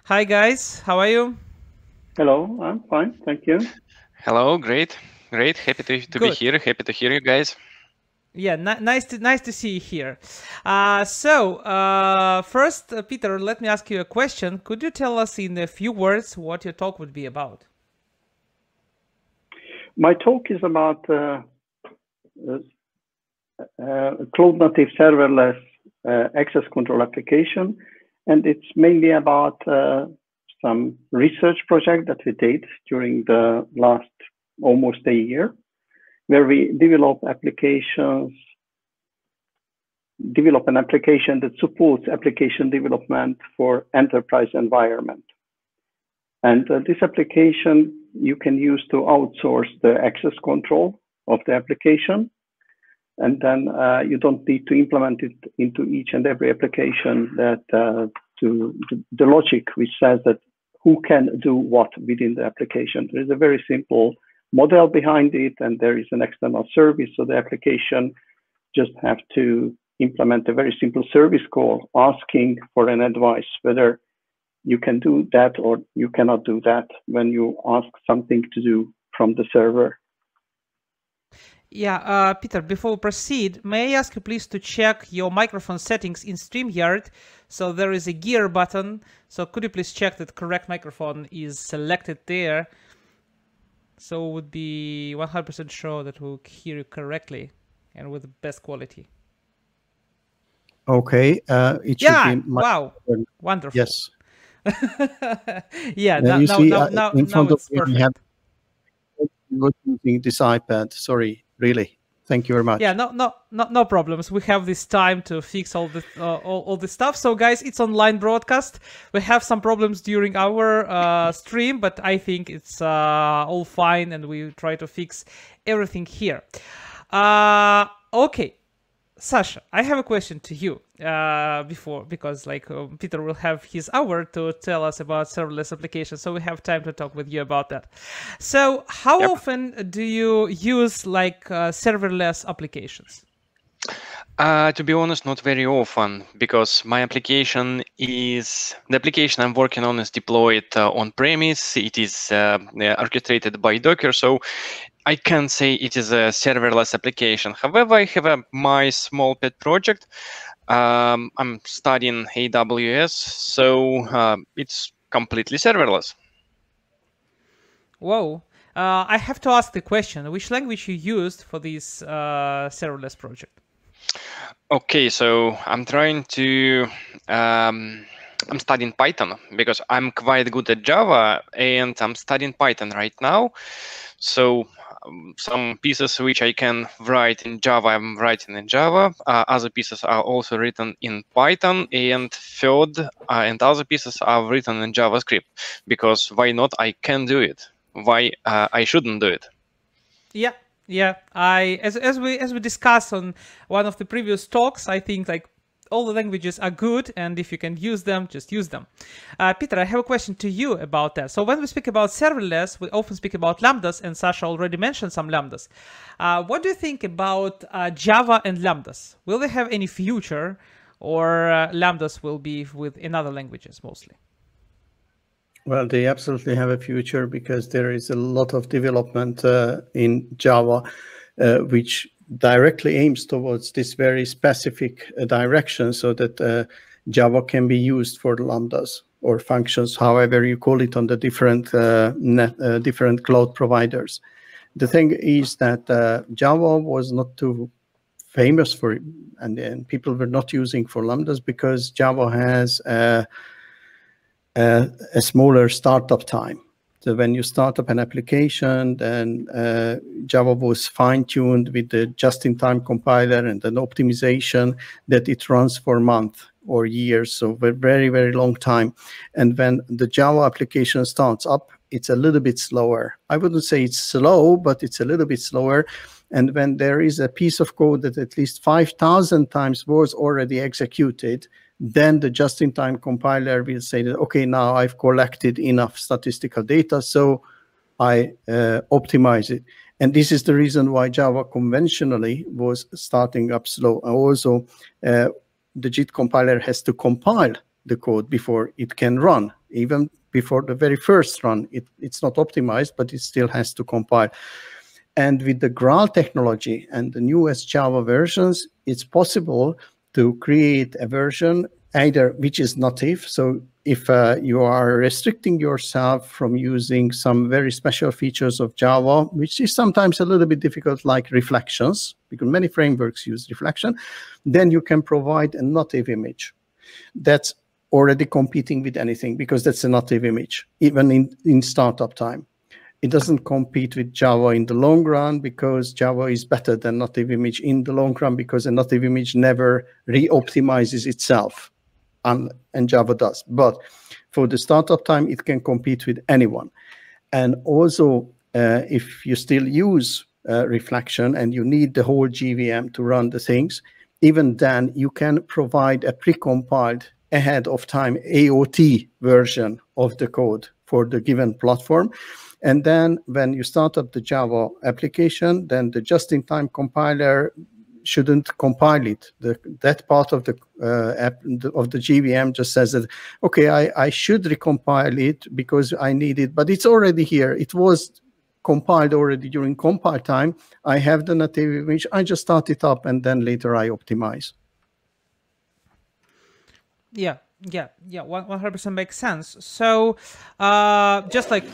Hi guys, how are you? Hello, I'm fine, thank you. Hello, great. Happy to be Good. here. Happy to hear you guys. Yeah, nice to see you here. First, Peter, let me ask you a question. Could you tell us in a few words what your talk would be about? My talk is about cloud-native serverless access control application, and it's mainly about some research project that we did during the last almost a year, where we develop an application that supports application development for enterprise environment. And this application you can use to outsource the access control of the application. And then you don't need to implement it into each and every application that the logic which says that who can do what within the application. There is a very simple model behind it, and there is an external service. So the application just have to implement a very simple service call asking for an advice whether you can do that or you cannot do that when you ask something to do from the server. Yeah, Peter, before we proceed, may I ask you please to check your microphone settings in StreamYard? So there is a gear button. So could you please check that correct microphone is selected there? So it would be 100% sure that we'll hear you correctly and with the best quality. Okay, it should be. Wow, wonderful. Yes. Yeah, now in front of me, we have using this iPad. Sorry, really. Thank you very much. Yeah, no problems. We have this time to fix all the stuff. So, guys, it's online broadcast. We have some problems during our stream, but I think it's all fine, and we try to fix everything here. Okay. Sasha, I have a question to you because Peter will have his hour to tell us about serverless applications, so we have time to talk with you about that. So how often do you use serverless applications? To be honest, not very often, because my application the application I'm working on is deployed on premise. It is orchestrated by Docker, so I can say it is a serverless application. However, I have my small pet project. I'm studying AWS, so it's completely serverless. Whoa. I have to ask the question, which language you used for this serverless project? Okay, so I'm trying to... I'm studying Python because I'm quite good at Java, and I'm studying Python right now. So some pieces which I can write in Java, I'm writing in Java. Other pieces are also written in Python, and and other pieces are written in JavaScript, because why not? I can do it. Why I shouldn't do it? Yeah. As we discussed on one of the previous talks, I think all the languages are good, and if you can use them, just use them. Peter, I have a question to you about that. So when we speak about serverless, we often speak about lambdas, and Sasha already mentioned some lambdas. What do you think about Java and lambdas? Will they have any future, or lambdas will be in other languages mostly? Well, they absolutely have a future, because there is a lot of development in Java, which directly aims towards this very specific direction, so that Java can be used for lambdas or functions, however you call it, on the different cloud providers. The thing is that Java was not too famous for it, and people were not using for lambdas because Java has a smaller startup time. So when you start up an application, then Java was fine-tuned with the just-in-time compiler and an optimization that it runs for months or years, so a very, very long time. And when the Java application starts up, it's a little bit slower. I wouldn't say it's slow, but it's a little bit slower. And when there is a piece of code that at least 5,000 times was already executed, then the just-in-time compiler will say that, okay, now I've collected enough statistical data, so I optimize it. And this is the reason why Java conventionally was starting up slow. And also, the JIT compiler has to compile the code before it can run Even before the very first run, it's not optimized, but it still has to compile. And with the Graal technology and the newest Java versions, it's possible to create a version either which is native. So if you are restricting yourself from using some very special features of Java, which is sometimes a little bit difficult, like reflections, because many frameworks use reflection, then you can provide a native image that's already competing with anything, because that's a native image, even in startup time. It doesn't compete with Java in the long run, because Java is better than native image in the long run, because a native image never re-optimizes itself, and Java does. But for the startup time, it can compete with anyone. And also, if you still use reflection and you need the whole GVM to run the things, even then you can provide a precompiled ahead of time AOT version of the code for the given platform. And then when you start up the Java application, then the just-in-time compiler shouldn't compile it. That part of the GVM just says that, okay, I should recompile it because I need it, but it's already here. It was compiled already during compile time. I have the native image. I just start it up, and then later I optimize. Yeah, 100% makes sense. So just like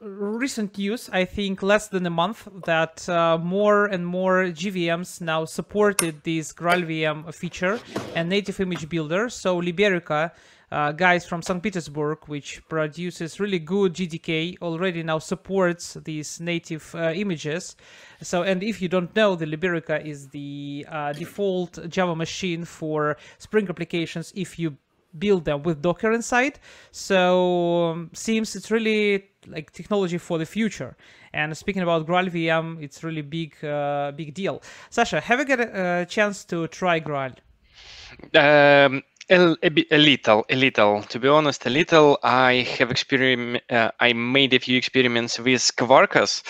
recent news, I think less than a month, that more and more GVMs now supported this GraalVM feature and native image builder. So Liberica, guys from St. Petersburg, which produces really good GDK, already now supports these native images. So, and if you don't know, the Liberica is the default Java machine for Spring applications if you build them with Docker inside. So seems it's really like technology for the future. And speaking about GraalVM, it's really big deal. Sasha, have you got a chance to try Graal? A little. To be honest, a little. I have I made a few experiments with Quarkus,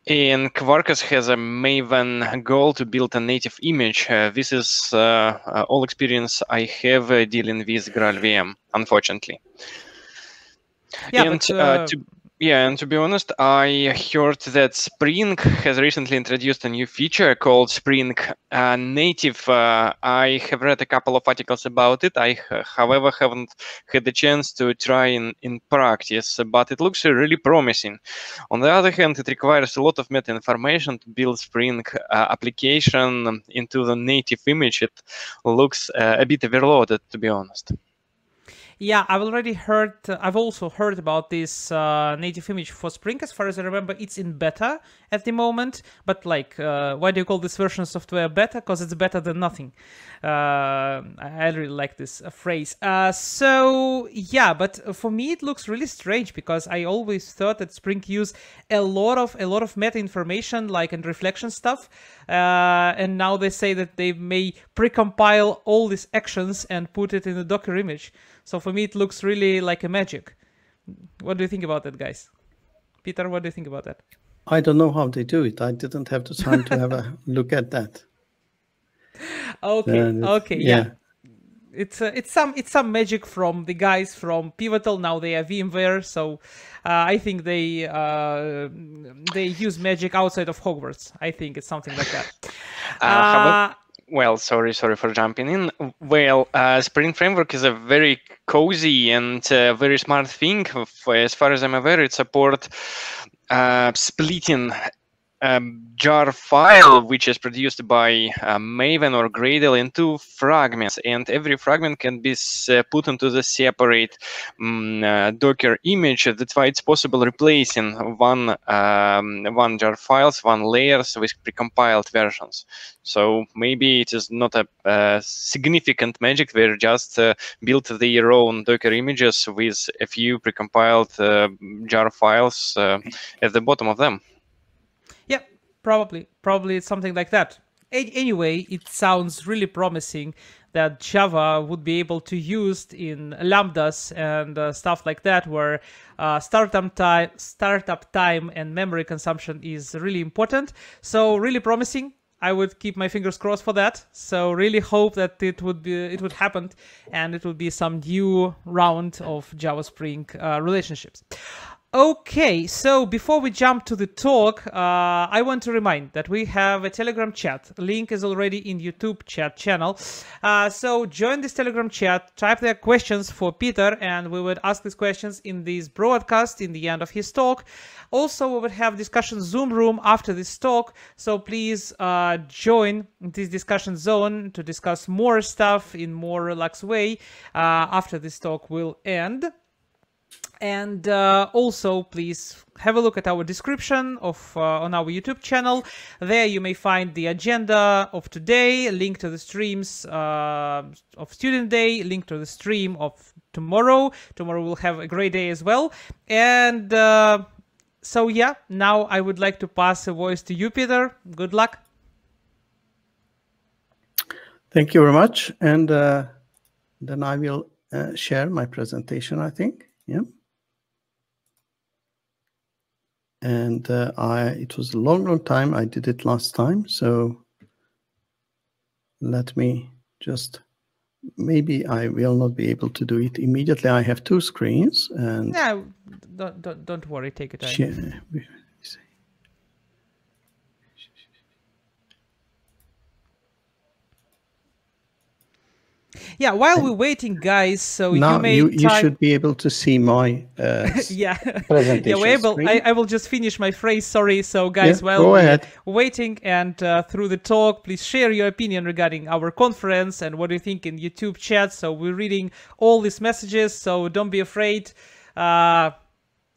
and Quarkus has a Maven goal to build a native image. This is all experience I have dealing with GraalVM, unfortunately. Yeah, and to be honest, I heard that Spring has recently introduced a new feature called Spring Native. I have read a couple of articles about it. I, however, haven't had the chance to try in practice, but it looks really promising. On the other hand, it requires a lot of meta information to build Spring application into the native image. It looks a bit overloaded, to be honest. Yeah, I've also heard about this native image for Spring. As far as I remember, it's in beta at the moment. But like, why do you call this version of software beta? Because it's better than nothing. I really like this phrase. So yeah, but for me it looks really strange, because I always thought that Spring used a lot of meta information, like in reflection stuff. And now they say that they may precompile all these actions and put it in a Docker image. So for me, it looks really like a magic. What do you think about that, guys? Peter, what do you think about that? I don't know how they do it. I didn't have the time to have a look at that. Okay, yeah. It's some magic from the guys from Pivotal. Now they are VMware, so I think they use magic outside of Hogwarts. I think it's something like that. Well, sorry for jumping in. Well, Spring Framework is a very cozy and very smart thing. As far as I'm aware, it supports splitting jar file, which is produced by Maven or Gradle, into fragments, and every fragment can be put into the separate Docker image. That's why it's possible replacing one jar files, one layers with precompiled versions. So maybe it is not a significant magic. They just built their own Docker images with a few precompiled jar files at the bottom of them. Yeah, probably it's something like that. Anyway, it sounds really promising that Java would be able to use in lambdas and stuff like that, where startup time and memory consumption is really important. So really promising. I would keep my fingers crossed for that. So really hope that it would happen, and it would be some new round of Java Spring relationships. Okay, so before we jump to the talk, I want to remind that we have a Telegram chat. Link is already in YouTube chat channel. So join this Telegram chat, type their questions for Peter, and we would ask these questions in this broadcast in the end of his talk. Also, we would have discussion Zoom room after this talk. So please join this discussion zone to discuss more stuff in more relaxed way after this talk will end. And also, please have a look at our description of on our YouTube channel. There you may find the agenda of today, link to the streams of Student Day, link to the stream of tomorrow. Tomorrow we'll have a great day as well. And so yeah, now I would like to pass the voice to you, Peter. Good luck. Thank you very much. And then I will share my presentation, I think. Yeah. And it was a long time. I did it last time. So let me just, maybe I will not be able to do it immediately. I have two screens. And no, don't worry. Take your time. Share. Yeah, while we're waiting, guys, so now you may you should be able to see my yeah presentation. Yeah, we're able. I will just finish my phrase. Sorry. So, guys, Yeah, while go we're ahead. waiting and through the talk, please share your opinion regarding our conference and what do you think in YouTube chat. So we're reading all these messages. So don't be afraid.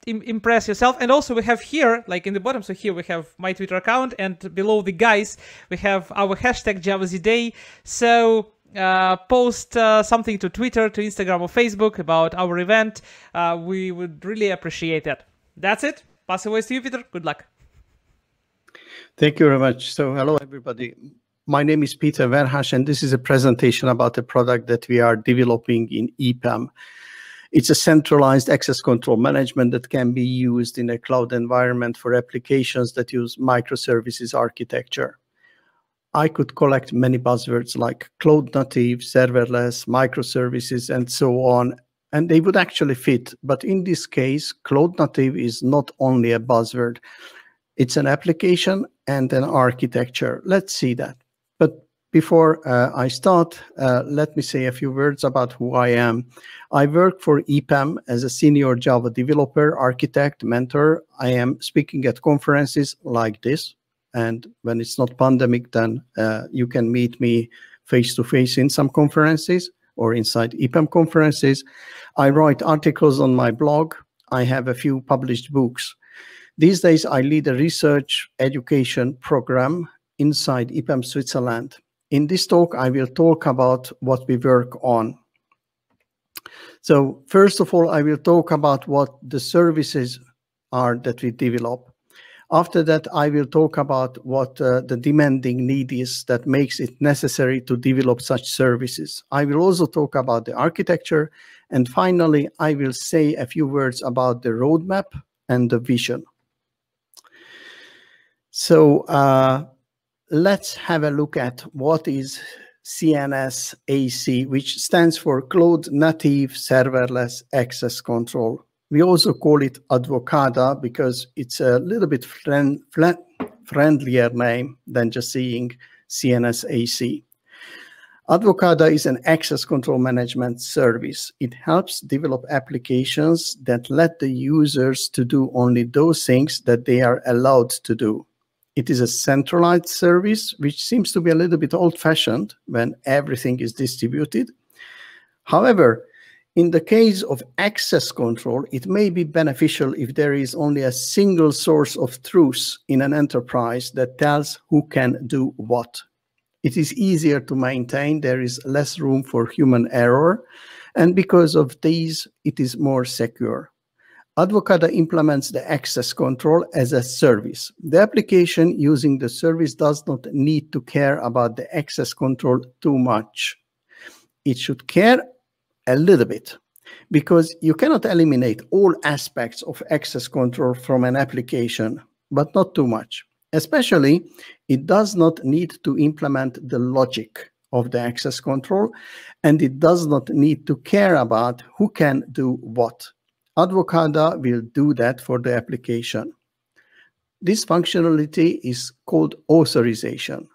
Impress yourself. And also we have here, like in the bottom, so here we have my Twitter account, and below the guys we have our hashtag JavaZDay. So post something to Twitter, to Instagram or Facebook about our event. We would really appreciate that. That's it. Pass the voice to you, Peter. Good luck. Thank you very much. So hello, everybody. My name is Peter Verhas, and this is a presentation about a product that we are developing in EPAM. It's a centralized access control management that can be used in a cloud environment for applications that use microservices architecture. I could collect many buzzwords like cloud native, serverless, microservices, and so on, and they would actually fit. But in this case, cloud native is not only a buzzword. It's an application and an architecture. Let's see that. But before I start, let me say a few words about who I am. I work for EPAM as a senior Java developer, architect, mentor. I am speaking at conferences like this. And when it's not pandemic, then you can meet me face-to-face in some conferences or inside EPAM conferences. I write articles on my blog. I have a few published books. These days, I lead a research education program inside EPAM Switzerland. In this talk, I will talk about what we work on. So first of all, I will talk about what the services are that we develop. After that, I will talk about what the demanding need is that makes it necessary to develop such services. I will also talk about the architecture. And finally, I will say a few words about the roadmap and the vision. So let's have a look at what is CNS-AC, which stands for Cloud Native Serverless Access Control. We also call it Advocada because it's a little bit friendlier name than just saying CNS-AC. Advocada is an access control management service. It helps develop applications that let the users to do only those things that they are allowed to do. It is a centralized service, which seems to be a little bit old-fashioned when everything is distributed. However, in the case of access control, it may be beneficial if there is only a single source of truth in an enterprise that tells who can do what. It is easier to maintain, there is less room for human error, and because of these, it is more secure. Advocada implements the access control as a service. The application using the service does not need to care about the access control too much. It should care a little bit, because you cannot eliminate all aspects of access control from an application, but not too much. Especially, it does not need to implement the logic of the access control, and it does not need to care about who can do what. Advocada will do that for the application. This functionality is called authorization.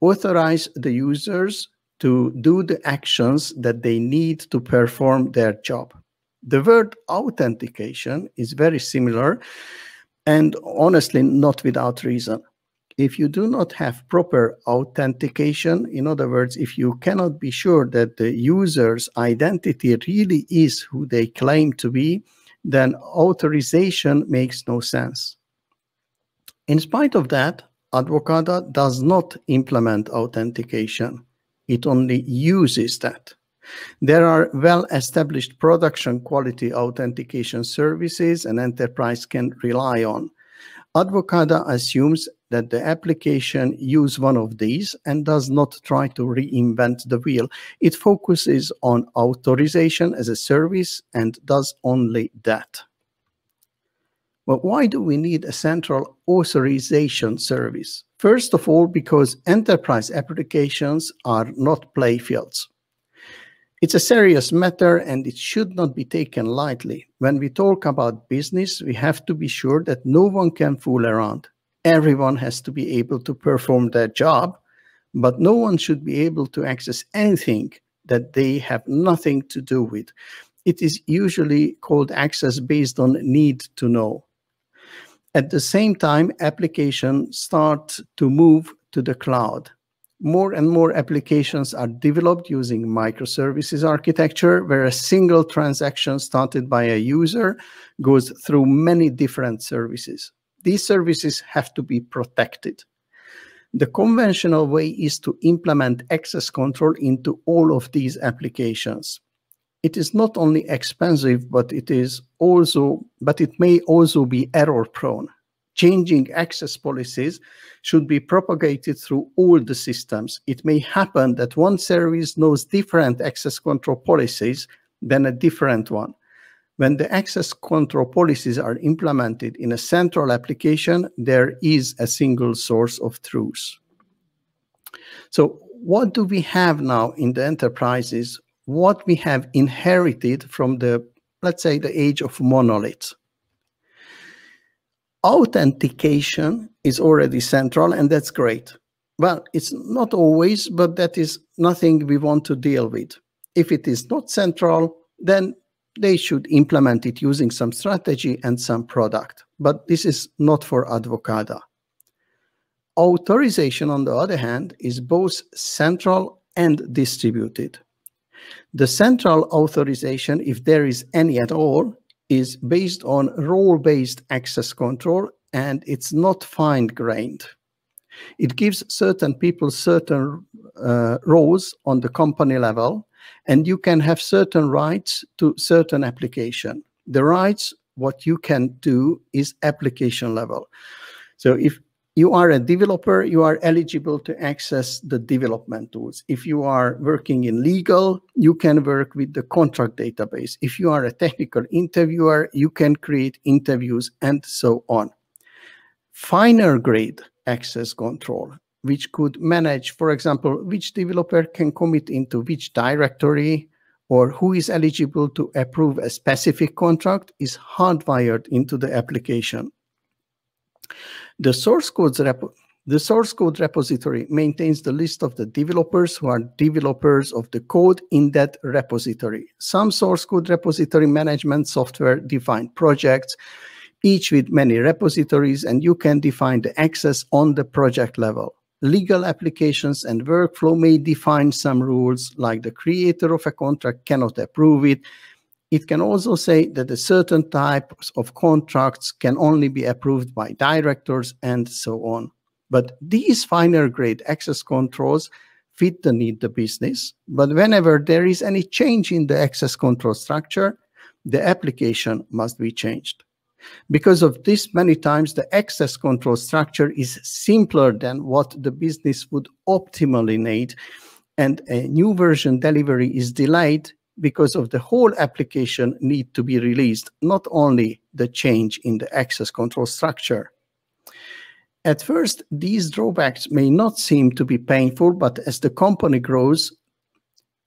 Authorize the users to do the actions that they need to perform their job. The word authentication is very similar, and honestly, not without reason. If you do not have proper authentication, in other words, if you cannot be sure that the user's identity really is who they claim to be, then authorization makes no sense. In spite of that, Advocada does not implement authentication. It only uses that. There are well-established production quality authentication services an enterprise can rely on. Advocada assumes that the application uses one of these and does not try to reinvent the wheel. It focuses on authorization as a service and does only that. But why do we need a central authorization service? First of all, because enterprise applications are not playfields. It's a serious matter and it should not be taken lightly. When we talk about business, we have to be sure that no one can fool around. Everyone has to be able to perform their job, but no one should be able to access anything that they have nothing to do with. It is usually called access based on need to know. At the same time, applications start to move to the cloud. More and more applications are developed using microservices architecture, where a single transaction started by a user goes through many different services. These services have to be protected. The conventional way is to implement access control into all of these applications. It is not only expensive, but it may also be error-prone. Changing access policies should be propagated through all the systems. It may happen that one service knows different access control policies than a different one. When the access control policies are implemented in a central application, there is a single source of truth. So what do we have now in the enterprises? What we have inherited from the, let's say, the age of monoliths. Authentication is already central, and that's great. Well, it's not always, but that is nothing we want to deal with. If it is not central, then they should implement it using some strategy and some product. But this is not for Advocada. Authorization, on the other hand, is both central and distributed. The central authorization, if there is any at all, is based on role-based access control, and it's not fine-grained. It gives certain people certain roles on the company level, and you can have certain rights to certain application. The rights, what you can do is application level. So if you are a developer, you are eligible to access the development tools. If you are working in legal, you can work with the contract database. If you are a technical interviewer, you can create interviews and so on. Finer grade access control, which could manage, for example, which developer can commit into which directory or who is eligible to approve a specific contract, is hardwired into the application. The source code repository maintains the list of the developers who are developers of the code in that repository. Some source code repository management software define projects, each with many repositories, and you can define the access on the project level. Legal applications and workflow may define some rules, like the creator of a contract cannot approve it. It can also say that a certain type of contracts can only be approved by directors and so on. But these finer grade access controls fit the need of the business. But whenever there is any change in the access control structure, the application must be changed. Because of this, many times the access control structure is simpler than what the business would optimally need, and a new version delivery is delayed because of the whole application need to be released, not only the change in the access control structure. At first, these drawbacks may not seem to be painful, but as the company grows,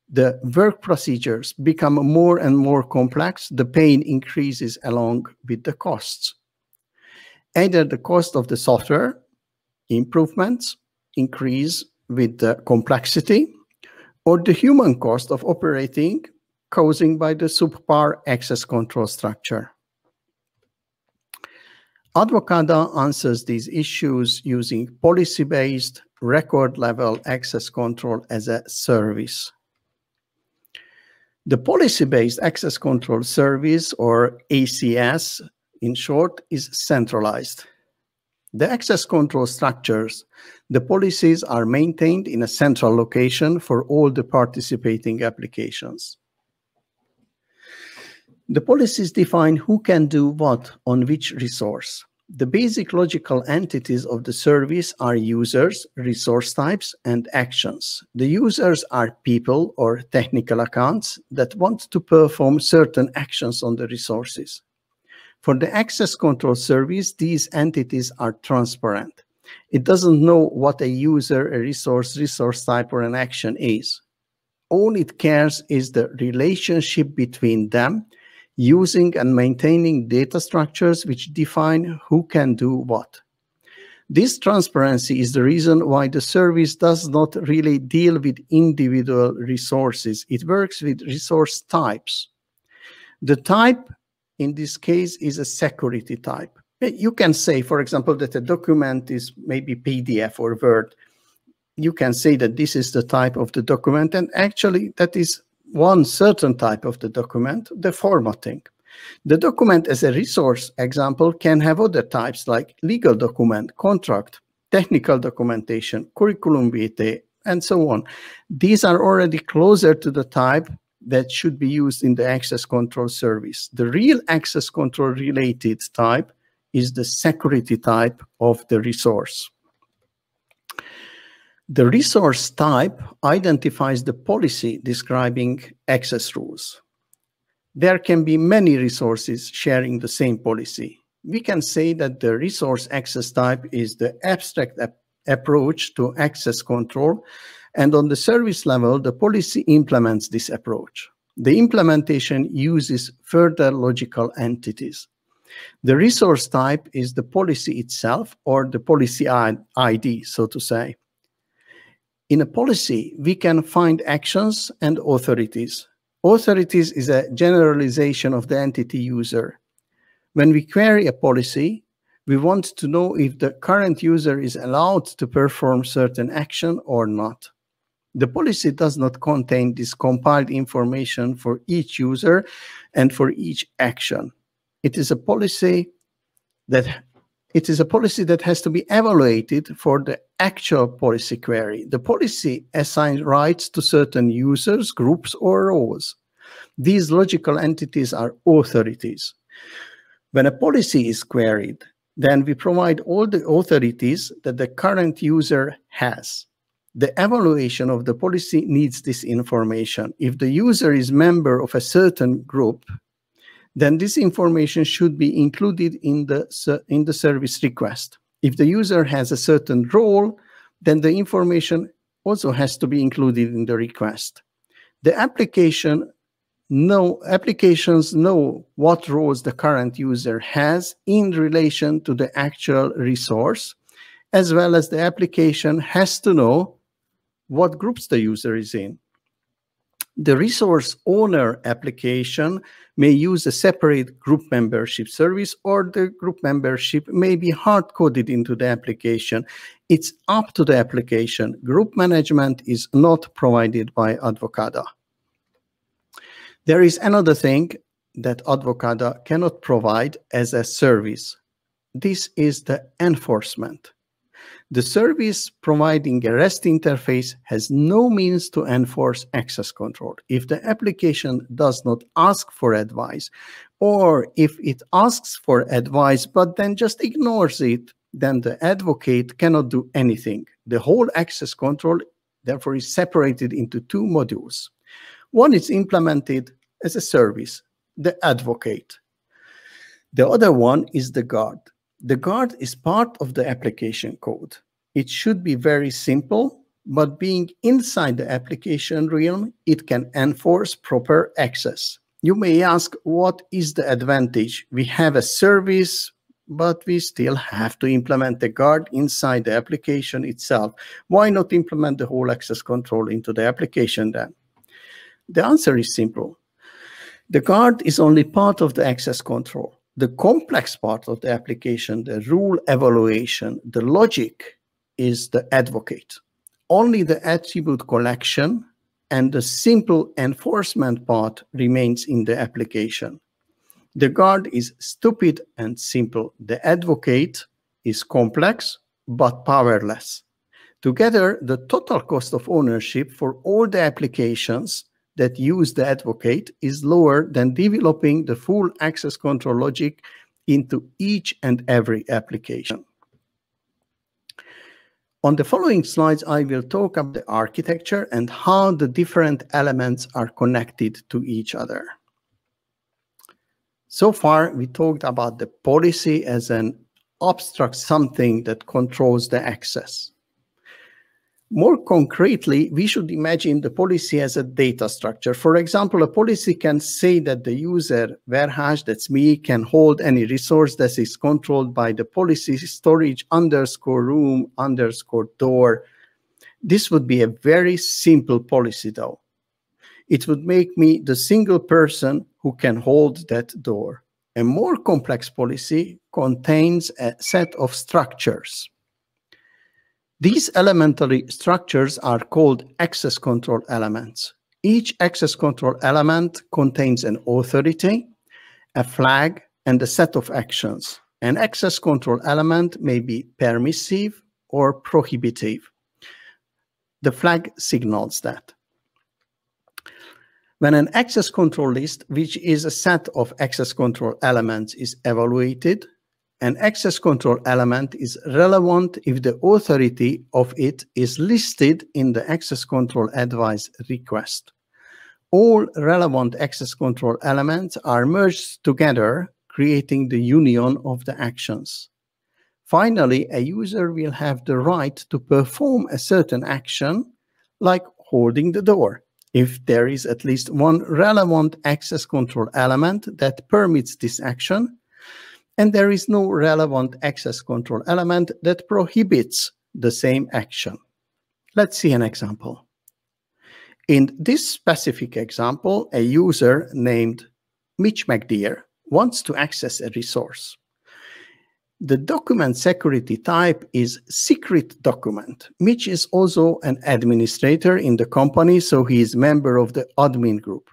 the work procedures become more and more complex, the pain increases along with the costs. Either the cost of the software improvements increase with the complexity, or the human cost of operating caused by the subpar access control structure. Advocada answers these issues using policy-based record-level access control as a service. The policy-based access control service, or ACS in short, is centralized. The access control structures, the policies are maintained in a central location for all the participating applications. The policies define who can do what on which resource. The basic logical entities of the service are users, resource types, and actions. The users are people or technical accounts that want to perform certain actions on the resources. For the access control service, these entities are transparent. It doesn't know what a user, a resource type, or an action is. All it cares is the relationship between them, using and maintaining data structures which define who can do what. This transparency is the reason why the service does not really deal with individual resources. It works with resource types. The type in this case is a security type. You can say, for example, that a document is maybe PDF or Word. You can say that this is the type of the document, and actually that is one certain type of the document, the formatting. The document as a resource example can have other types like legal document, contract, technical documentation, curriculum vitae, and so on. These are already closer to the type that should be used in the access control service. The real access control related type is the security type of the resource. The resource type identifies the policy describing access rules. There can be many resources sharing the same policy. We can say that the resource access type is the abstract approach to access control, and on the service level, the policy implements this approach. The implementation uses further logical entities. The resource type is the policy itself, or the policy ID, so to say. In a policy, we can find actions and authorities. Authorities is a generalization of the entity user. When we query a policy, we want to know if the current user is allowed to perform certain action or not. The policy does not contain this compiled information for each user and for each action. It is a policy that has to be evaluated for the actual policy query. The policy assigns rights to certain users, groups, or roles. These logical entities are authorities. When a policy is queried, then we provide all the authorities that the current user has. The evaluation of the policy needs this information. If the user is a member of a certain group, then this information should be included in the service request. If the user has a certain role, then the information also has to be included in the request. The applications know what roles the current user has in relation to the actual resource, as well as the application has to know what groups the user is in. The resource owner application may use a separate group membership service, or the group membership may be hard-coded into the application. It's up to the application. Group management is not provided by Advocada. There is another thing that Advocada cannot provide as a service. This is the enforcement. The service providing a REST interface has no means to enforce access control. If the application does not ask for advice, or if it asks for advice but then just ignores it, then the advocate cannot do anything. The whole access control, therefore, is separated into two modules. One is implemented as a service, the advocate. The other one is the guard. The guard is part of the application code. It should be very simple, but being inside the application realm, it can enforce proper access. You may ask, what is the advantage? We have a service, but we still have to implement the guard inside the application itself. Why not implement the whole access control into the application then? The answer is simple. The guard is only part of the access control. The complex part of the application, the rule evaluation, the logic, is the advocate. Only the attribute collection and the simple enforcement part remains in the application. The guard is stupid and simple. The advocate is complex but powerless. Together, the total cost of ownership for all the applications that use the advocate is lower than developing the full access control logic into each and every application. On the following slides, I will talk about the architecture and how the different elements are connected to each other. So far, we talked about the policy as an abstract something that controls the access. More concretely, we should imagine the policy as a data structure. For example, a policy can say that the user, Verhas, that's me, can hold any resource that is controlled by the policy storage _room _door. This would be a very simple policy, though. It would make me the single person who can hold that door. A more complex policy contains a set of structures. These elementary structures are called access control elements. Each access control element contains an authority, a flag, and a set of actions. An access control element may be permissive or prohibitive. The flag signals that. When an access control list, which is a set of access control elements, is evaluated, an access control element is relevant if the authority of it is listed in the access control advice request. All relevant access control elements are merged together, creating the union of the actions. Finally, a user will have the right to perform a certain action, like holding the door, if there is at least one relevant access control element that permits this action, and there is no relevant access control element that prohibits the same action. Let's see an example. In this specific example, a user named Mitch McDear wants to access a resource. The document security type is secret document. Mitch is also an administrator in the company, so he is a member of the admin group.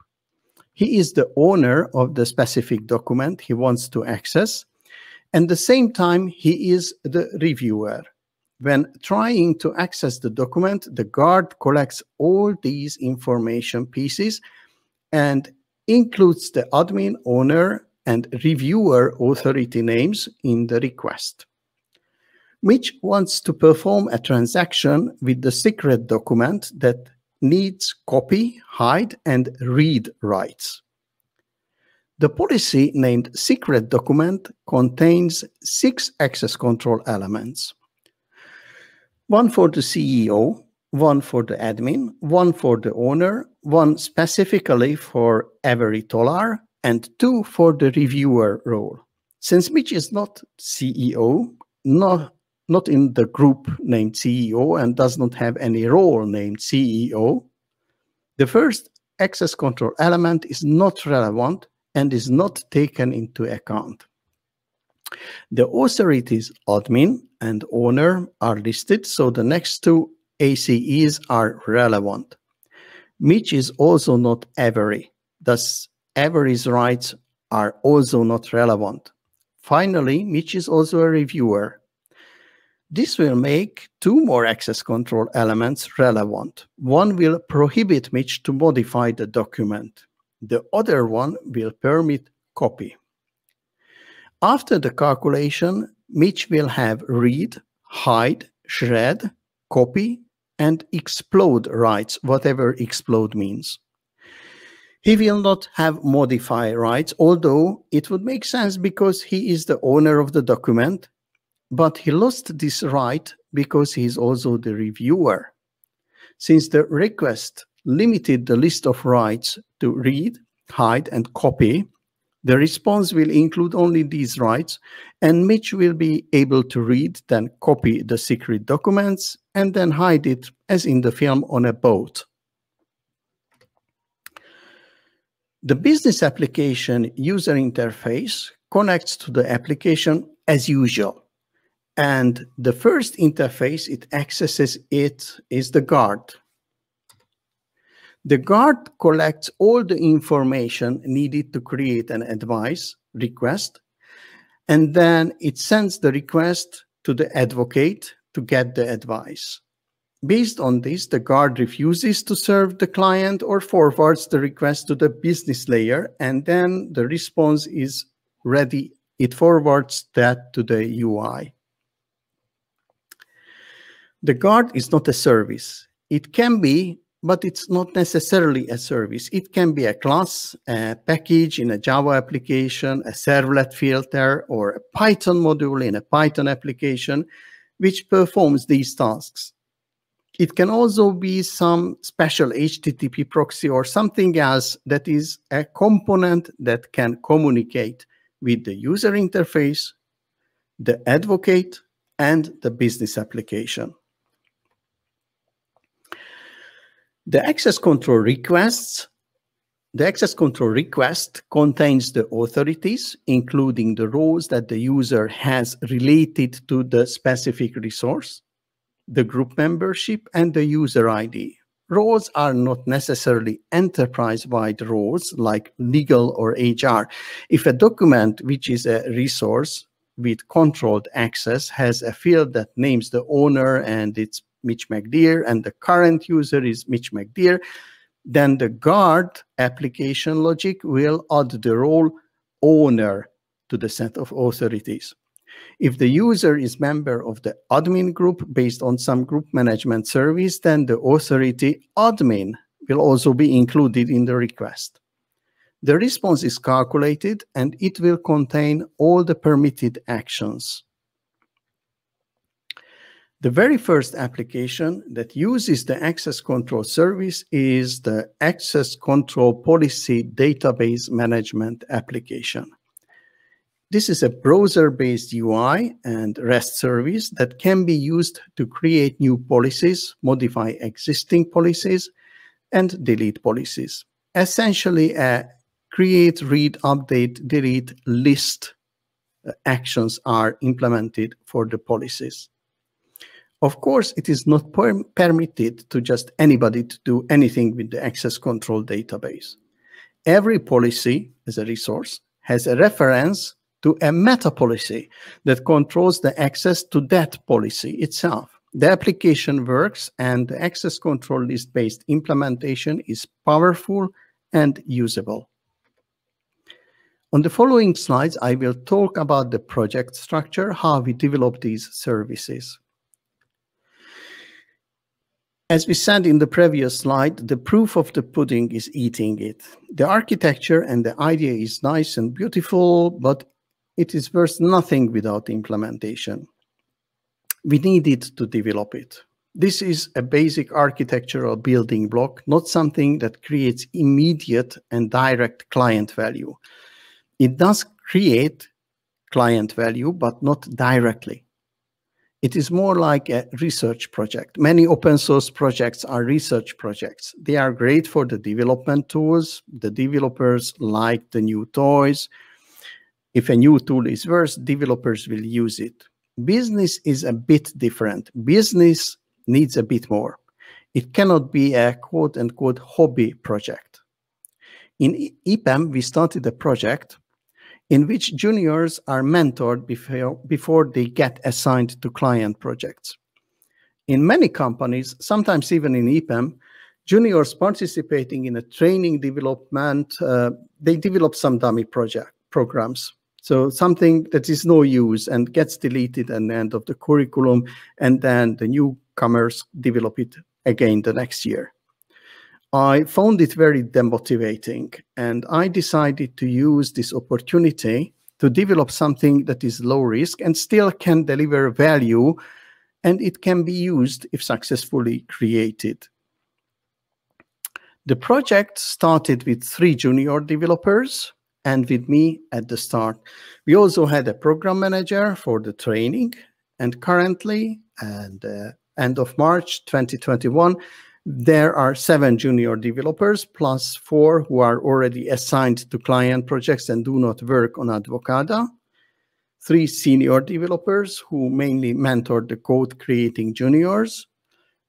He is the owner of the specific document he wants to access, and at the same time, he is the reviewer. When trying to access the document, the guard collects all these information pieces and includes the admin, owner, and reviewer authority names in the request. Mitch wants to perform a transaction with the secret document that needs copy, hide, and read rights. The policy named secret document contains 6 access control elements. 1 for the CEO, 1 for the admin, 1 for the owner, 1 specifically for every tolar, and 2 for the reviewer role. Since Mitch is not CEO, not in the group named CEO, and does not have any role named CEO, the first access control element is not relevant and is not taken into account. The authorities admin and owner are listed, so the next 2 ACEs are relevant. Mitch is also not Avery, thus Avery's rights are also not relevant. Finally, Mitch is also a reviewer. This will make 2 more access control elements relevant. One will prohibit Mitch to modify the document. The other one will permit copy. After the calculation, Mitch will have read, hide, shred, copy, and explode rights, whatever explode means. He will not have modify rights, although it would make sense because he is the owner of the document but he lost this right because he is also the reviewer. Since the request limited the list of rights to read, hide, and copy, the response will include only these rights, and Mitch will be able to read, then copy the secret documents, and then hide it, as in the film, on a boat. The business application user interface connects to the application as usual. And the first interface it accesses is the guard. The guard collects all the information needed to create an advice request, and then it sends the request to the advocate to get the advice. Based on this, the guard refuses to serve the client or forwards the request to the business layer, and then the response is ready. It forwards that to the UI. The guard is not a service. It can be, but it's not necessarily a service. It can be a class, a package in a Java application, a servlet filter, or a Python module in a Python application, which performs these tasks. It can also be some special HTTP proxy or something else that is a component that can communicate with the user interface, the advocate, and the business application. The access control request contains the authorities, including the roles that the user has related to the specific resource, the group membership, and the user ID. Roles are not necessarily enterprise-wide roles like legal or HR. If a document, which is a resource with controlled access, has a field that names the owner and it's Mitch McDeer, and the current user is Mitch McDeer, then the guard application logic will add the role owner to the set of authorities. If the user is member of the admin group based on some group management service, then the authority admin will also be included in the request. The response is calculated and it will contain all the permitted actions. The very first application that uses the access control service is the Access Control Policy Database Management application. This is a browser-based UI and REST service that can be used to create new policies, modify existing policies, and delete policies. Essentially, a create, read, update, delete list actions are implemented for the policies. Of course, it is not permitted to just anybody to do anything with the access control database. Every policy as a resource has a reference to a meta policy that controls the access to that policy itself. The application works and the access control list-based implementation is powerful and usable. On the following slides, I will talk about the project structure, how we develop these services. As we said in the previous slide, the proof of the pudding is eating it. The architecture and the idea is nice and beautiful, but it is worth nothing without implementation. We needed to develop it. This is a basic architectural building block, not something that creates immediate and direct client value. It does create client value, but not directly. It is more like a research project. Many open source projects are research projects. They are great for the development tools. The developers like the new toys. If a new tool is worth, developers will use it. Business is a bit different. Business needs a bit more. It cannot be a quote-unquote hobby project. In EPAM, we started a project in which juniors are mentored before they get assigned to client projects. In many companies, sometimes even in EPAM, juniors participating in a training development, they develop some dummy programs. So something that is no use and gets deleted at the end of the curriculum, and then the newcomers develop it again the next year. I found it very demotivating, and I decided to use this opportunity to develop something that is low risk and still can deliver value, and it can be used if successfully created. The project started with 3 junior developers and with me at the start. We also had a program manager for the training, and currently, and end of March 2021, there are 7 junior developers plus 4 who are already assigned to client projects and do not work on Advocada. 3 senior developers who mainly mentor the code creating juniors.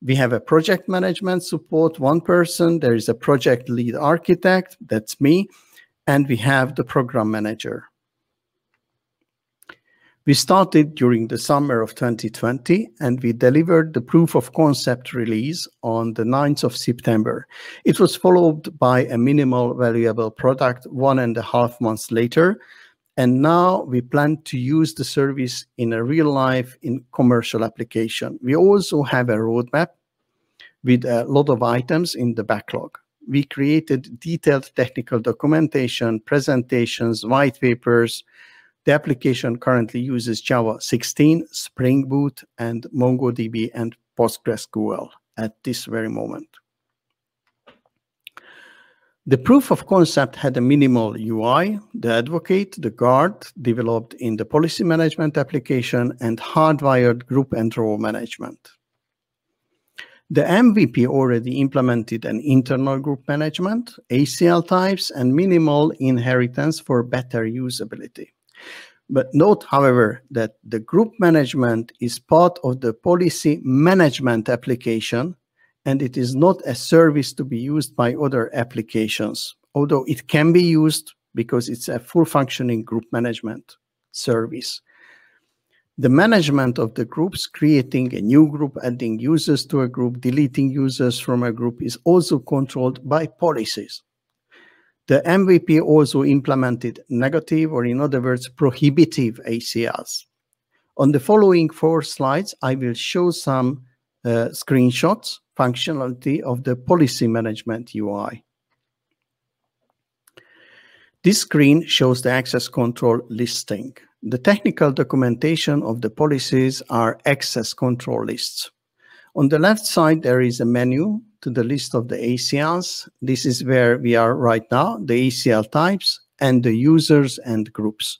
We have a project management support, 1 person. There is a project lead architect, that's me, and we have the program manager. We started during the summer of 2020, and we delivered the proof of concept release on the 9th of September. It was followed by a minimal valuable product 1.5 months later, and now we plan to use the service in a real life in commercial application. We also have a roadmap with a lot of items in the backlog. We created detailed technical documentation, presentations, white papers. The application currently uses Java 16, Spring Boot, and MongoDB and PostgreSQL at this very moment. The proof of concept had a minimal UI, the Advocate, the guard developed in the policy management application, and hardwired group and row management. The MVP already implemented an internal group management, ACL types, and minimal inheritance for better usability. But note, however, that the group management is part of the policy management application, and it is not a service to be used by other applications, although it can be used because it's a full functioning group management service. The management of the groups, creating a new group, adding users to a group, deleting users from a group, is also controlled by policies. The MVP also implemented negative, or in other words, prohibitive ACLs. On the following 4 slides, I will show some screenshots, functionality of the policy management UI. This screen shows the access control listing. The technical documentation of the policies are access control lists. On the left side, there is a menu to the list of the ACLs. This is where we are right now, the ACL types and the users and groups.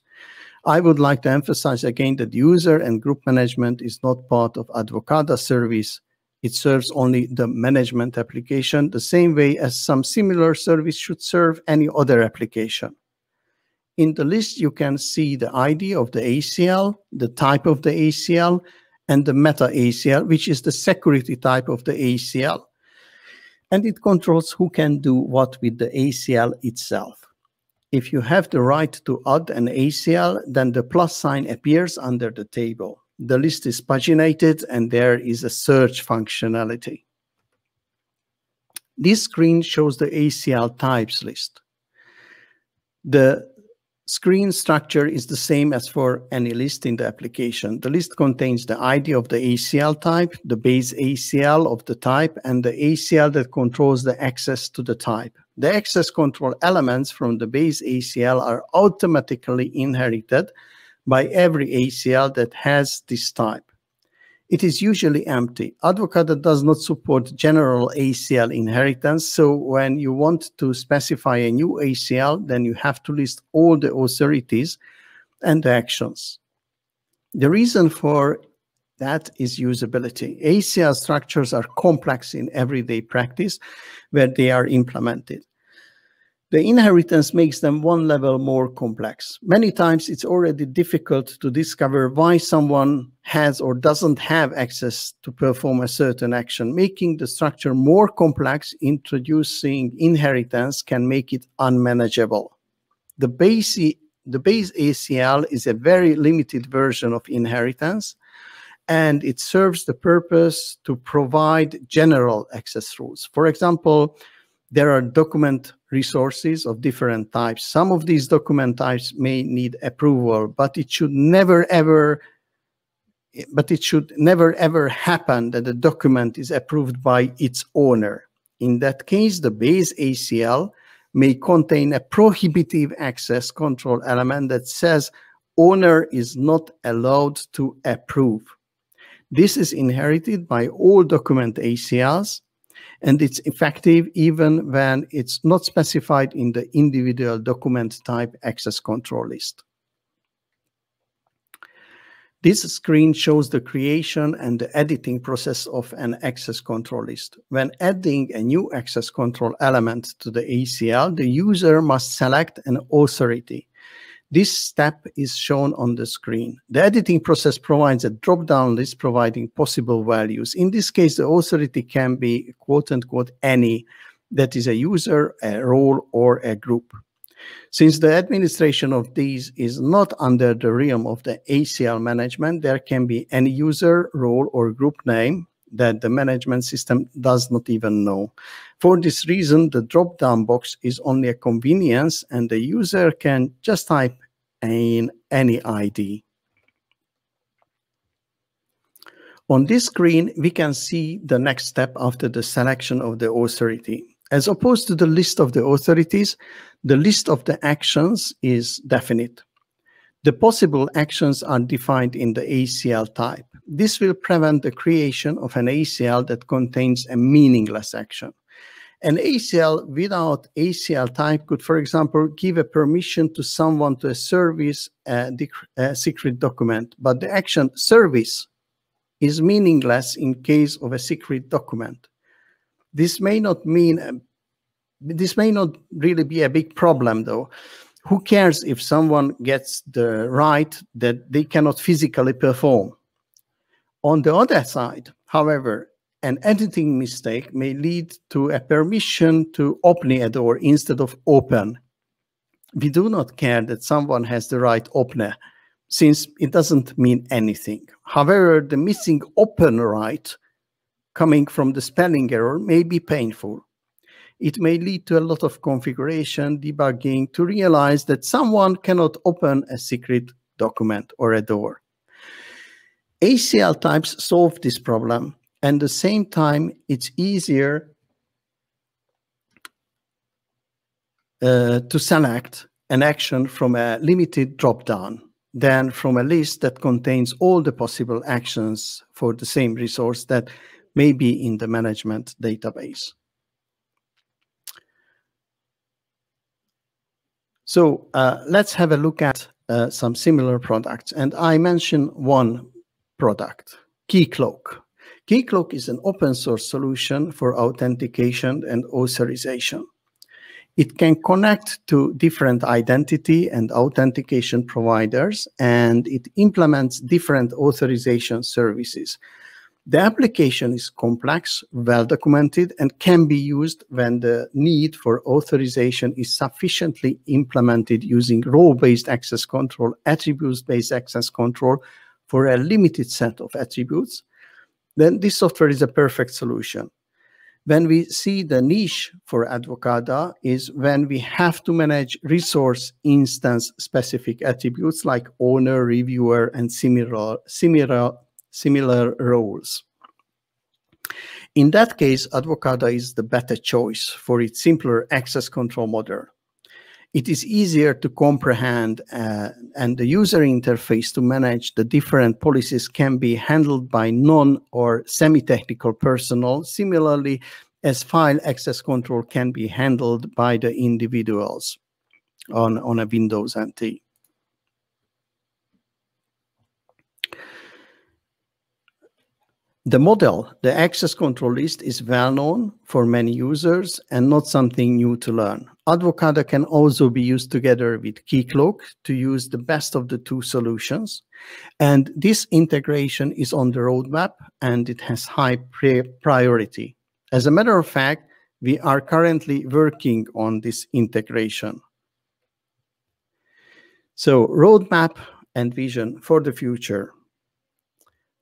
I would like to emphasize again that user and group management is not part of Advocada service. It serves only the management application, the same way as some similar service should serve any other application. In the list, you can see the ID of the ACL, the type of the ACL, and the meta ACL, which is the security type of the ACL. And it controls who can do what with the ACL itself. If you have the right to add an ACL, then the plus sign appears under the table. The list is paginated, and there is a search functionality. This screen shows the ACL types list. The screen structure is the same as for any list in the application. The list contains the ID of the ACL type, the base ACL of the type, and the ACL that controls the access to the type. The access control elements from the base ACL are automatically inherited by every ACL that has this type. It is usually empty. Advocada does not support general ACL inheritance, so when you want to specify a new ACL, then you have to list all the authorities and the actions. The reason for that is usability. ACL structures are complex in everyday practice where they are implemented. The inheritance makes them 1 level more complex. Many times it's already difficult to discover why someone has or doesn't have access to perform a certain action. Making the structure more complex, introducing inheritance can make it unmanageable. The base ACL is a very limited version of inheritance, and it serves the purpose to provide general access rules. For example, there are document resources of different types. Some of these document types may need approval, but it should never ever happen that the document is approved by its owner. In that case, the base ACL may contain a prohibitive access control element that says owner is not allowed to approve. This is inherited by all document ACLs, and it's effective even when it's not specified in the individual document type access control list. This screen shows the creation and the editing process of an access control list. When adding a new access control element to the ACL, the user must select an authority. This step is shown on the screen. The editing process provides a drop-down list providing possible values. In this case, the authority can be quote-unquote any, that is a user, a role, or a group. Since the administration of these is not under the realm of the ACL management, there can be any user, role, or group name that the management system does not even know. For this reason, the drop-down box is only a convenience, and the user can just type in any ID. On this screen, we can see the next step after the selection of the authority. As opposed to the list of the authorities, the list of the actions is definite. The possible actions are defined in the ACL type. This will prevent the creation of an ACL that contains a meaningless action. An ACL without ACL type could, for example, give a permission to someone to service a secret document, but the action service is meaningless in case of a secret document. This may not really be a big problem, though. Who cares if someone gets the right that they cannot physically perform? On the other side, however, an editing mistake may lead to a permission to open a door instead of open. We do not care that someone has the right opener, since it doesn't mean anything. However, the missing open right coming from the spelling error may be painful. It may lead to a lot of configuration, debugging, to realize that someone cannot open a secret document or a door. ACL types solve this problem, and at the same time, it's easier to select an action from a limited drop-down than from a list that contains all the possible actions for the same resource that may be in the management database. So let's have a look at some similar products. And I mentioned one product, KeyCloak. KeyCloak is an open source solution for authentication and authorization. It can connect to different identity and authentication providers, and it implements different authorization services. The application is complex, well-documented, and can be used when the need for authorization is sufficiently implemented using role-based access control, attributes-based access control for a limited set of attributes. Then this software is a perfect solution. When we see the niche for Advocada is when we have to manage resource instance-specific attributes like owner, reviewer, and similar roles. In that case, Advocada is the better choice for its simpler access control model. It is easier to comprehend, and the user interface to manage the different policies can be handled by non- or semi-technical personnel, similarly as file access control can be handled by the individuals on a Windows NT. The model, the access control list, is well known for many users and not something new to learn. Advocada can also be used together with KeyCloak to use the best of the two solutions. And this integration is on the roadmap and it has high priority. As a matter of fact, we are currently working on this integration. So roadmap and vision for the future.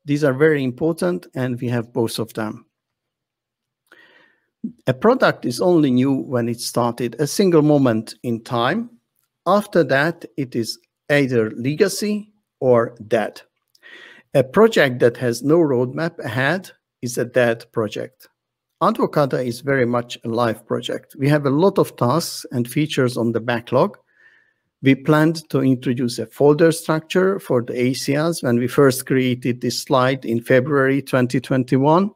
These are very important, and we have both of them. A product is only new when it started a single moment in time. After that, it is either legacy or dead. A project that has no roadmap ahead is a dead project. Advocada is very much a live project. We have a lot of tasks and features on the backlog, We planned to introduce a folder structure for the ACLs when we first created this slide in February 2021,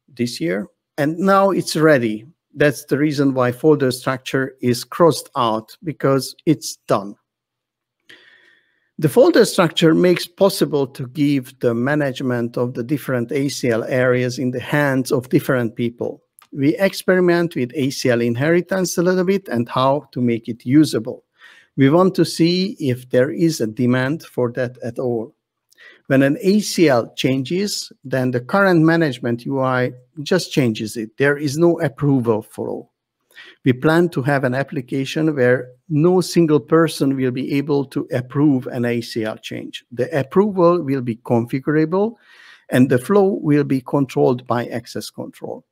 this year, and now it's ready. That's the reason why folder structure is crossed out, because it's done. The folder structure makes possible to give the management of the different ACL areas in the hands of different people. We experiment with ACL inheritance a little bit and how to make it usable. We want to see if there is a demand for that at all. When an ACL changes, then the current management UI just changes it. There is no approval for all. We plan to have an application where no single person will be able to approve an ACL change. The approval will be configurable, and the flow will be controlled by access control.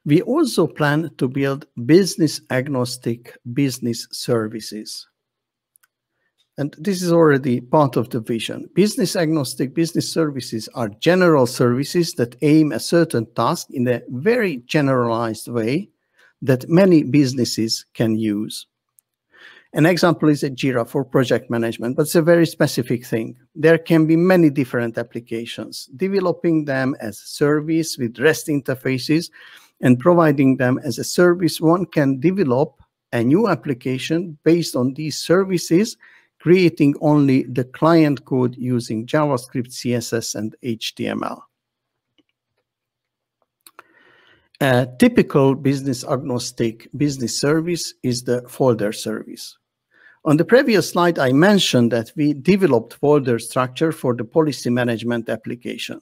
We also plan to build business-agnostic business services. And this is already part of the vision. Business-agnostic business services are general services that aim a certain task in a very generalized way that many businesses can use. An example is a Jira for project management, but it's a very specific thing. There can be many different applications. Developing them as a service with REST interfaces and providing them as a service, one can develop a new application based on these services, creating only the client code using JavaScript, CSS, and HTML. A typical business-agnostic business service is the folder service. On the previous slide, I mentioned that we developed folder structure for the policy management application.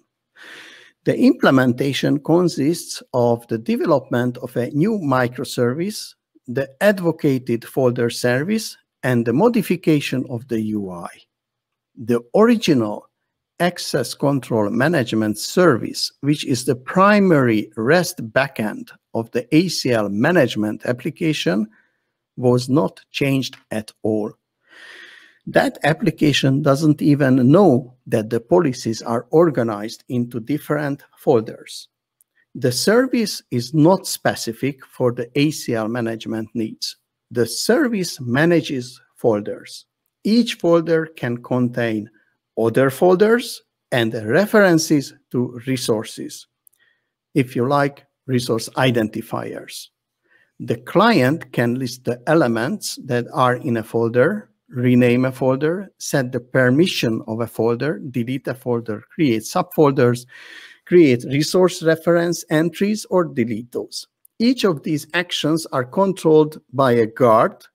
The implementation consists of the development of a new microservice, the advocated folder service, and the modification of the UI. The original access control management service, which is the primary REST backend of the ACL management application, was not changed at all. That application doesn't even know that the policies are organized into different folders. The service is not specific for the ACL management needs. The service manages folders. Each folder can contain other folders and references to resources. If you like, resource identifiers. The client can list the elements that are in a folder, rename a folder, set the permission of a folder, delete a folder, create subfolders, create resource reference entries, or delete those. Each of these actions are controlled by a guard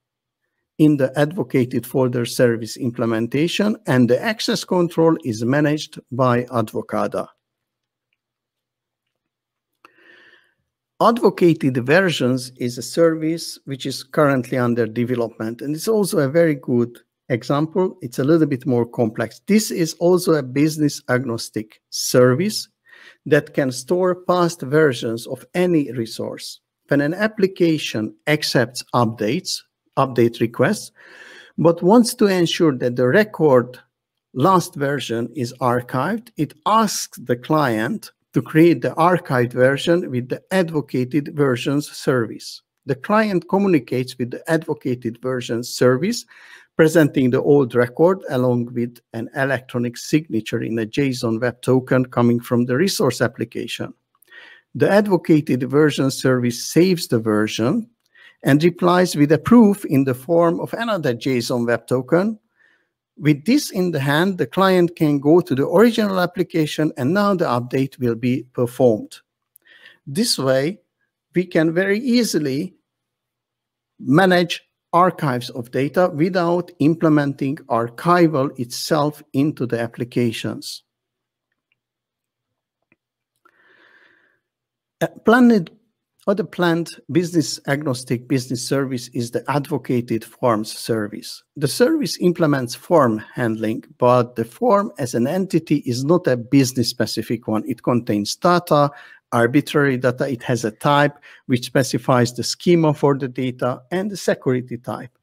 in the advocated folder service implementation, and the access control is managed by Advocada. Advocated versions is a service which is currently under development, and it's also a very good example. It's a little bit more complex. This is also a business agnostic service that can store past versions of any resource. When an application accepts update requests, but wants to ensure that the record last version is archived, it asks the client to create the archived version with the advocated versions service. The client communicates with the advocated versions service, presenting the old record along with an electronic signature in a JSON web token coming from the resource application. The advocated version service saves the version and replies with a proof in the form of another JSON web token. With this in the hand, the client can go to the original application, and now the update will be performed. This way, we can very easily manage archives of data without implementing archival itself into the applications. Other planned business-agnostic business service is the advocated forms service. The service implements form handling, but the form as an entity is not a business-specific one. It contains data, arbitrary data. It has a type which specifies the schema for the data and the security type.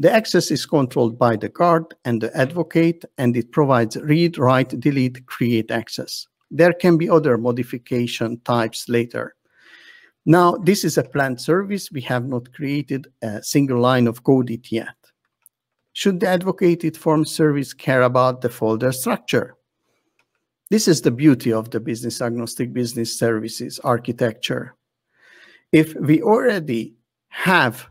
The access is controlled by the guard and the advocate, and it provides read, write, delete, create access. There can be other modification types later. Now, this is a planned service. We have not created a single line of code it yet. Should the advocated form service care about the folder structure? This is the beauty of the business agnostic business services architecture. If we already have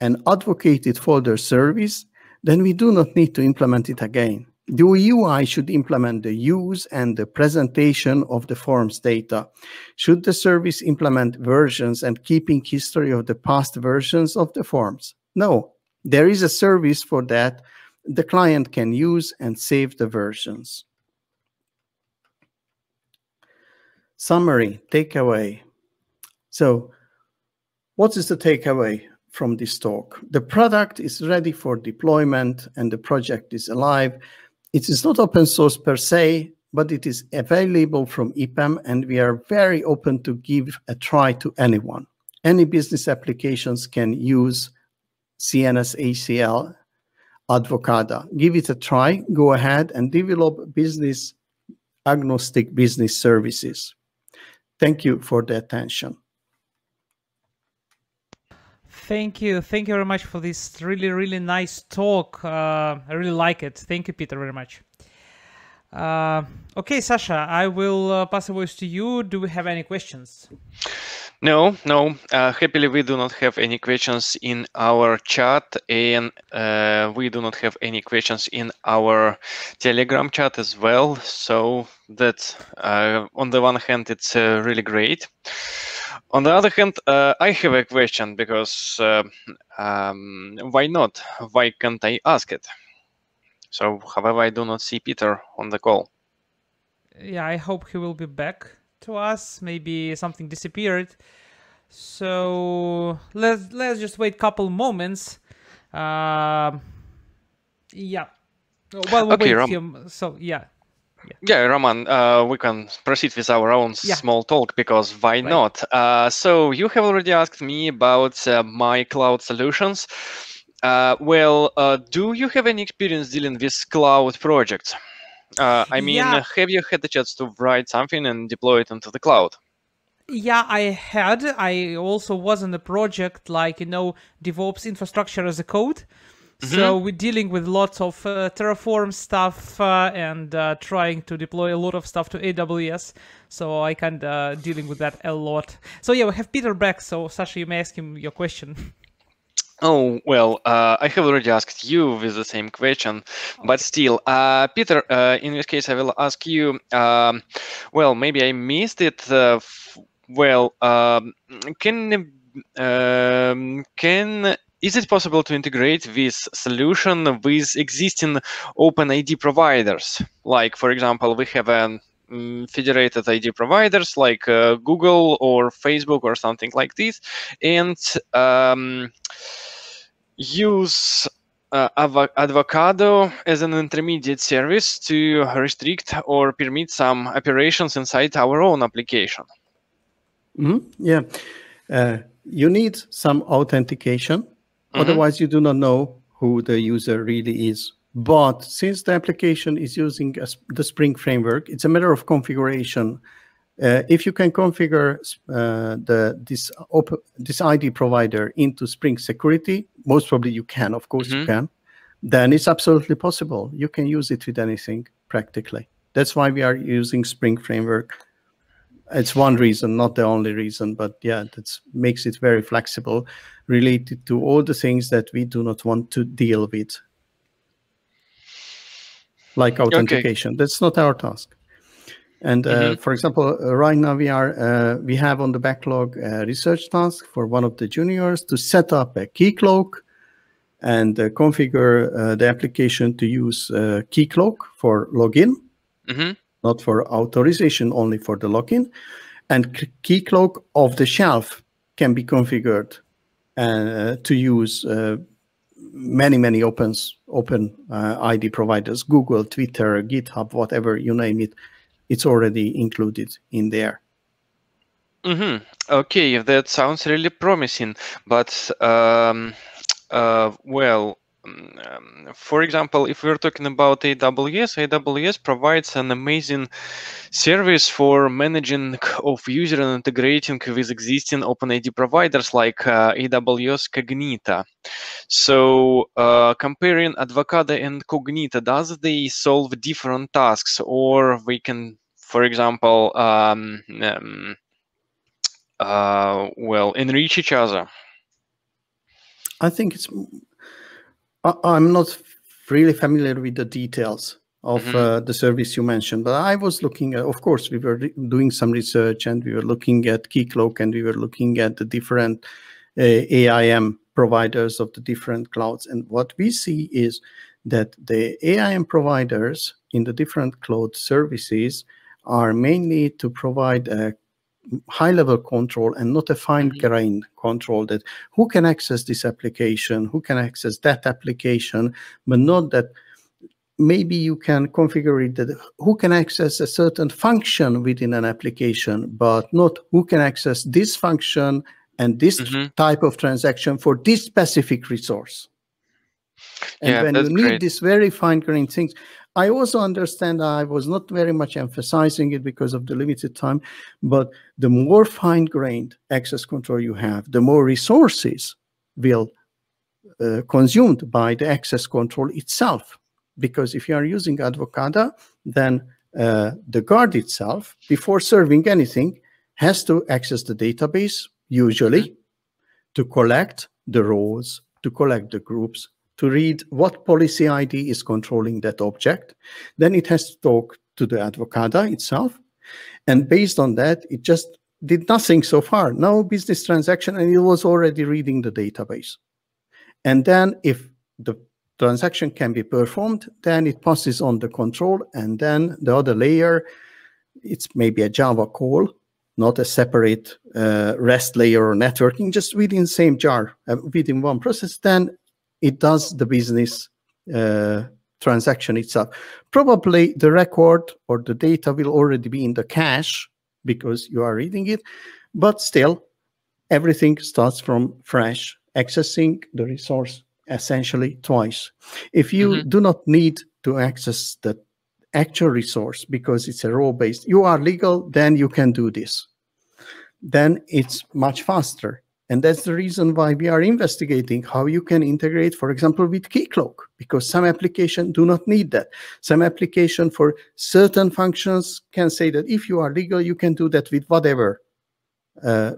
an advocated folder service, then we do not need to implement it again. The UI should implement the use and the presentation of the forms data. Should the service implement versions and keeping history of the past versions of the forms? No, there is a service for that. The client can use and save the versions. Summary, takeaway. So, what is the takeaway from this talk? The product is ready for deployment and the project is alive. It is not open source per se, but it is available from EPAM, and we are very open to give a try to anyone. Any business applications can use CNS ACL Advocada. Give it a try, go ahead and develop business agnostic business services. Thank you for the attention. Thank you very much for this really nice talk. I really like it. Thank you, Peter, very much. Okay, Sasha, I will pass the voice to you. Do we have any questions? No. Happily, we do not have any questions in our chat, and we do not have any questions in our Telegram chat as well. So that, on the one hand, it's really great. On the other hand, I have a question, because why not? Why can't I ask it? So, however, I do not see Peter on the call. Yeah, I hope he will be back to us. Maybe something disappeared. So let's just wait a couple moments. Yeah. Well, we'll okay, wait him. So yeah. Yeah, Roman, we can proceed with our own small talk, because why not? So you have already asked me about my cloud solutions. Do you have any experience dealing with cloud projects? I mean, have you had the chance to write something and deploy it into the cloud? Yeah, I had. I also was in a project like, DevOps infrastructure as a code. So we're dealing with lots of Terraform stuff and trying to deploy a lot of stuff to AWS. So I kind of dealing with that a lot. So yeah, we have Peter back. So Sasha, you may ask him your question. Oh, well, I have already asked you with the same question, but still, Peter, in this case, I will ask you, well, maybe I missed it. Is it possible to integrate this solution with existing OpenID providers? Like, for example, we have a federated ID providers like Google or Facebook or something like this, and use Advocada as an intermediate service to restrict or permit some operations inside our own application. Yeah, you need some authentication. Otherwise, you do not know who the user really is. But since the application is using the Spring framework, it's a matter of configuration. If you can configure this ID provider into Spring security, most probably you can, of course you can, then it's absolutely possible. You can use it with anything practically. That's why we are using Spring framework. It's one reason, not the only reason, but yeah, that makes it very flexible, related to all the things that we do not want to deal with, like authentication. That's not our task. And for example, right now we have on the backlog a research task for one of the juniors to set up a KeyCloak and configure the application to use KeyCloak for login, not for authorization, only for the login. And KeyCloak off the shelf can be configured to use many open ID providers, Google, Twitter, GitHub, whatever you name it. It's already included in there. Okay, that sounds really promising. But, well, for example, if we're talking about AWS provides an amazing service for managing of user and integrating with existing OpenID providers like AWS Cognita. So comparing Advocada and Cognita, does they solve different tasks, or we can, for example, well, enrich each other? I think I'm not really familiar with the details of the service you mentioned, but I was looking at, of course, we were doing some research and we were looking at KeyCloak and we were looking at the different AIM providers of the different clouds. And what we see is that the AIM providers in the different cloud services are mainly to provide a high-level control and not a fine-grained control, that who can access this application, who can access that application, but not that maybe you can configure it that who can access a certain function within an application, but not who can access this function and this type of transaction for this specific resource. And Yeah, when that's you need great. these very fine-grained things, I also understand I was not very much emphasizing it because of the limited time, but the more fine-grained access control you have, the more resources will consumed by the access control itself. Because if you are using Advocada, then the guard itself, before serving anything, has to access the database, usually, to collect the roles, to collect the groups, to read what policy ID is controlling that object. Then it has to talk to the Advocada itself. And based on that, it just did nothing so far. No business transaction, and it was already reading the database. And then if the transaction can be performed, then it passes on the control. And then the other layer, it's maybe a Java call, not a separate REST layer or networking, just within the same jar, within one process. Then it does the business transaction itself. Probably the record or the data will already be in the cache because you are reading it, but still everything starts from fresh, accessing the resource essentially twice. If you do not need to access the actual resource because it's a role-based, you are legal, then you can do this. Then it's much faster. And that's the reason why we are investigating how you can integrate, for example, with KeyCloak, because some applications do not need that. Some application for certain functions can say that if you are legal, you can do that with whatever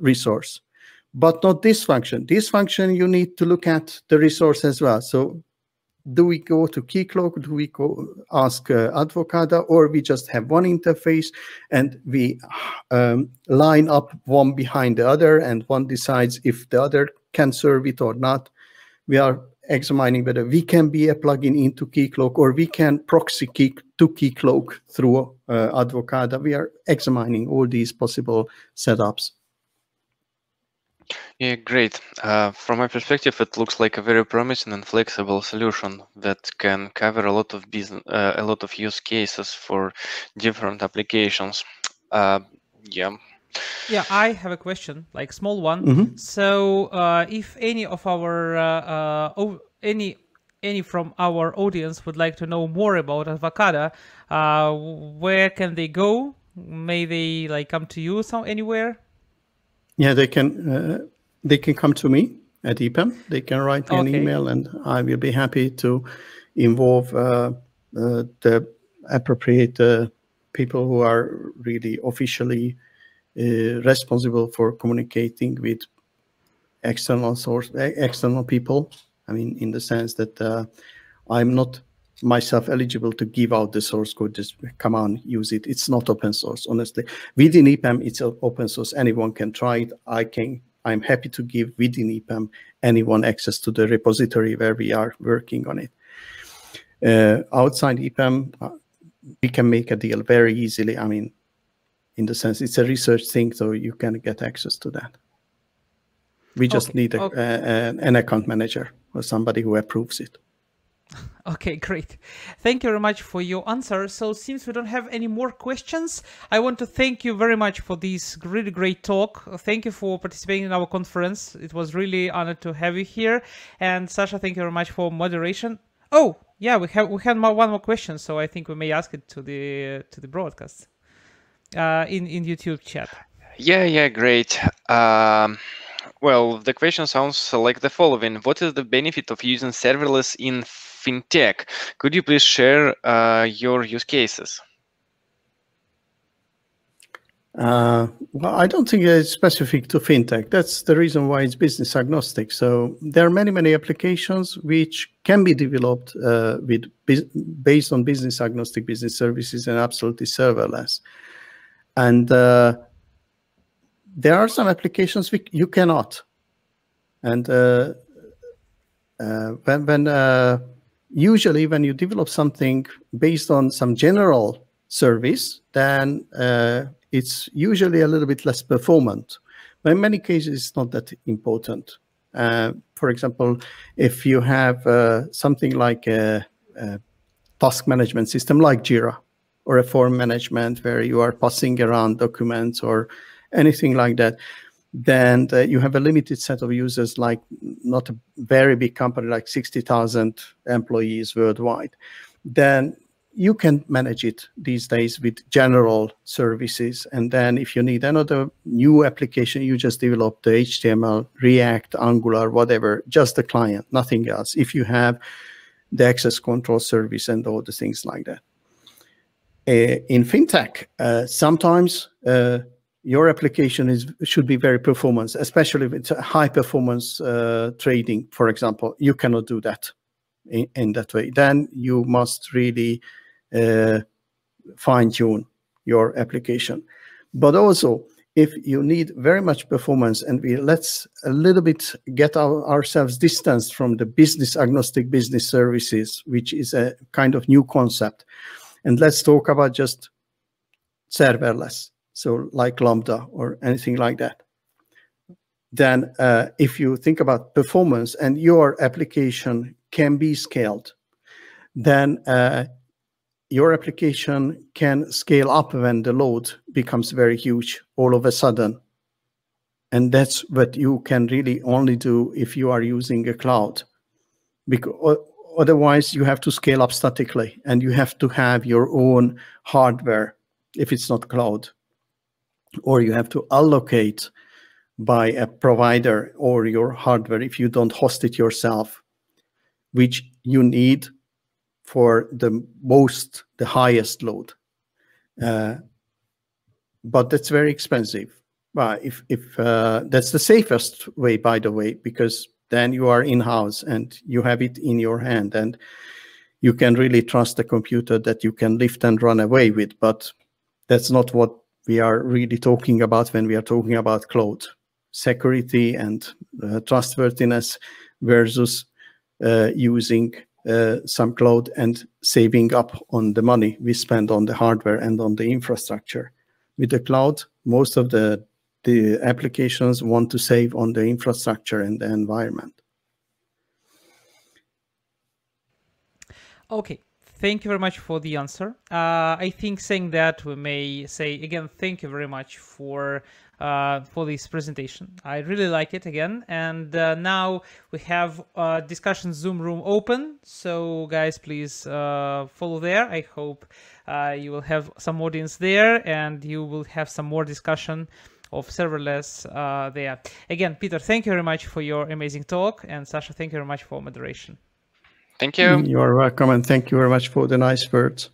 resource, but not this function. This function, you need to look at the resource as well. So do we go to KeyCloak? Do we go ask Advocada, or we just have one interface and we line up one behind the other and one decides if the other can serve it or not? We are examining whether we can be a plugin into KeyCloak or we can proxy to KeyCloak through Advocada. We are examining all these possible setups. Yeah, great. From my perspective, it looks like a very promising and flexible solution that can cover a lot of business, a lot of use cases for different applications. Yeah. Yeah, I have a question, like small one. So, if any of our any from our audience would like to know more about Advocada, where can they go? May they like come to you anywhere? Yeah, they can come to me at EPAM. They can write me an email, and I will be happy to involve the appropriate people who are really officially responsible for communicating with external people. I mean, in the sense that I'm not myself eligible to give out the source code, just come on, use it. It's not open source, honestly. Within EPAM, it's open source. Anyone can try it. I'm happy to give within EPAM anyone access to the repository where we are working on it. Outside EPAM, we can make a deal very easily. I mean, in the sense, it's a research thing, so you can get access to that. We just need an account manager or somebody who approves it. Okay, great. Thank you very much for your answer. So since we don't have any more questions, I want to thank you very much for this really great talk. Thank you for participating in our conference. It was really honored to have you here. And Sasha, thank you very much for moderation. Oh, yeah, we had one more question, so I think we may ask it to the broadcast in YouTube chat. Yeah, great. Well, the question sounds like the following. What is the benefit of using serverless in fintech? Could you please share your use cases? Well, I don't think it's specific to fintech. That's the reason why it's business agnostic. So there are many applications which can be developed based on business agnostic business services and absolutely serverless. And there are some applications you cannot. And usually when you develop something based on some general service, then it's usually a little bit less performant. But in many cases, it's not that important. For example, if you have something like a task management system like Jira, or a form management where you are passing around documents or anything like that, then you have a limited set of users, like not a very big company like 60,000 employees worldwide, then you can manage it these days with general services. And then if you need another new application, you just develop the HTML, React, Angular, whatever, just the client, nothing else. If you have the access control service and all the things like that. In fintech, sometimes your application should be very performance, especially if it's a high performance trading, for example. You cannot do that in that way. Then you must really fine tune your application. But also, if you need very much performance, and let's a little bit get ourselves distanced from the business agnostic business services, which is a kind of new concept. And let's talk about just serverless, so like Lambda or anything like that. Then if you think about performance and your application can be scaled, then your application can scale up when the load becomes very huge all of a sudden. And that's what you can really only do if you are using a cloud. Because otherwise, you have to scale up statically, and you have to have your own hardware if it's not cloud, or you have to allocate by a provider or your hardware if you don't host it yourself, which you need for the highest load. But that's very expensive. If that's the safest way, by the way, because then you are in-house and you have it in your hand, and you can really trust the computer that you can lift and run away with. But that's not what we are really talking about when we are talking about cloud. Security and trustworthiness versus using some cloud and saving up on the money we spend on the hardware and on the infrastructure. With the cloud, most of the applications want to save on the infrastructure and the environment. Okay, thank you very much for the answer. I think saying that, we may say again, thank you very much for this presentation. I really like it again. And now we have discussion Zoom room open. So guys, please follow there. I hope you will have some audience there, and you will have some more discussion of serverless there. Again, Peter, thank you very much for your amazing talk. And Sasha, thank you very much for moderation. Thank you. You are welcome, and thank you very much for the nice words.